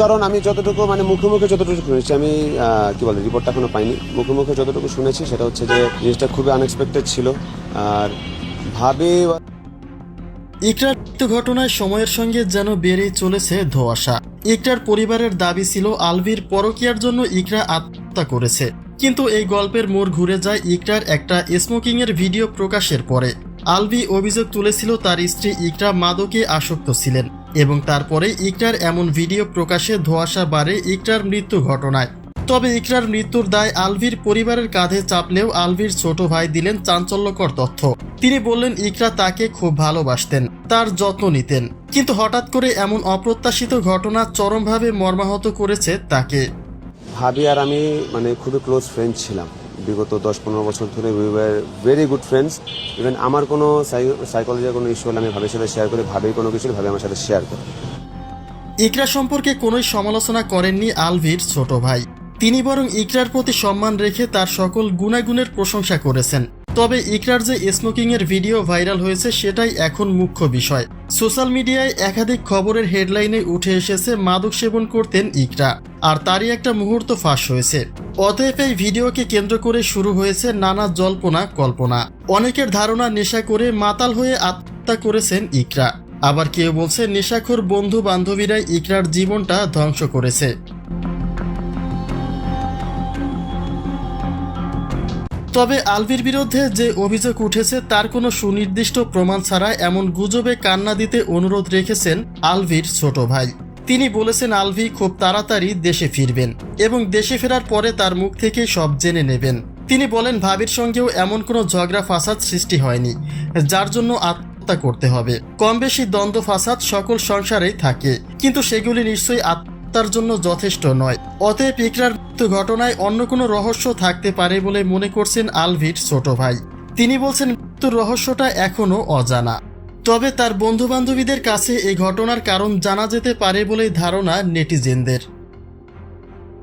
কারণ আমি যতটুকু মানে মুখে মুখে যতটুকু শুনেছি, আমি কি বলে রিপোর্টটা এখনো পাইনি, মুখে মুখে যতটুকু শুনেছি সেটা হচ্ছে যে জিনিসটা খুবই আনএক্সপেক্টেড ছিল। আর ভাবে ইকরার মৃত্যু ঘটনায় সময়ের সঙ্গে যেন বেড়েই চলেছে ধোঁয়াশা। ইকরার পরিবারের দাবি ছিল আলভির পরকীয়ার জন্য ইকরা আত্মহত্যা করেছে, কিন্তু এই গল্পের মোড় ঘুরে যায় ইকরার একটা স্মোকিংয়ের ভিডিও প্রকাশের পরে। আলভি অভিযোগ তুলেছিল তার স্ত্রী ইকরা মাদকে আসক্ত ছিলেন এবং তারপরে ইকরার এমন ভিডিও প্রকাশে ধোঁয়াশা বাড়ে ইকরার মৃত্যু ঘটনায়। তবে ইকরার মৃত্যুর দায় আলভির পরিবারের কাঁধে চাপলেও আলভির ছোট ভাই দিলেন চাঞ্চল্যকর তথ্য। তিনি বললেন ইকরা তাকে খুব ভালোবাসতেন, তার যত্ন নিতেন, কিন্তু হঠাৎ করে এমন অপ্রত্যাশিত ঘটনা চরমভাবে মর্মাহত করেছে তাকে। ভাবি আর আমি মানে খুবই ক্লোজ ফ্রেন্ড ছিলাম বিগত 10-15 বছর ধরে। We were very good friends. Even আমার কোনো সাইকোলজির কোনো ইস্যু হলে আমি ভাবির সাথে শেয়ার করি, ভাবির কোনো কিছু ভাবি আমার সাথে শেয়ার করে। ইকরা সম্পর্কে কোনোই সমালোচনা করেননি আলভির ছোট ভাই। তিনি বরং ইকরার প্রতি সম্মান রেখে তার সকল গুণাগুণের প্রশংসা করেছেন। তবে ইকরার যে স্মোকিংয়ের ভিডিও ভাইরাল হয়েছে সেটাই এখন মুখ্য বিষয়। সোশ্যাল মিডিয়ায় একাধিক খবরের হেডলাইনে উঠে এসেছে মাদক সেবন করতেন ইকরা, আর তারই একটা মুহূর্ত ফাঁস হয়েছে। অতএব এই ভিডিওকে কেন্দ্র করে শুরু হয়েছে নানা জল্পনা কল্পনা। অনেকের ধারণা নেশা করে মাতাল হয়ে আত্মহত্যা করেছেন ইকরা, আবার কেউ বলছে নেশাখোর বন্ধু বান্ধবীরাই ইকরার জীবনটা ধ্বংস করেছে। তবে আলভির বিরুদ্ধে যে অভিযোগ উঠেছে তার কোনো সুনির্দিষ্ট প্রমাণ ছাড়া এমন গুজবে কান্না দিতে অনুরোধ রেখেছেন আলভির ছোট ভাই। তিনি বলেছেন আলভি খুব তাড়াতাড়ি দেশে ফিরবেন এবং দেশে ফেরার পরে তার মুখ থেকে সব জেনে নেবেন। তিনি বলেন ভাবির সঙ্গেও এমন কোনো ঝগড়া ফাসাদ সৃষ্টি হয়নি যার জন্য আত্মহত্যা করতে হবে। কম বেশি দ্বন্দ্ব ফাসাদ সকল সংসারেই থাকে, কিন্তু সেগুলি নিশ্চয়ই তার জন্য যথেষ্ট নয়। অতএব ইকরার মৃত্যু ঘটনায় অন্য কোনো রহস্য থাকতে পারে বলে মনে করছেন আলভির ছোট ভাই। তিনি বলছেন মৃত্যুর রহস্যটা এখনো অজানা, তবে তার বন্ধু বান্ধবীদের কাছে এই ঘটনার কারণ জানা যেতে পারে বলেই ধারণা নেটিজেনদের।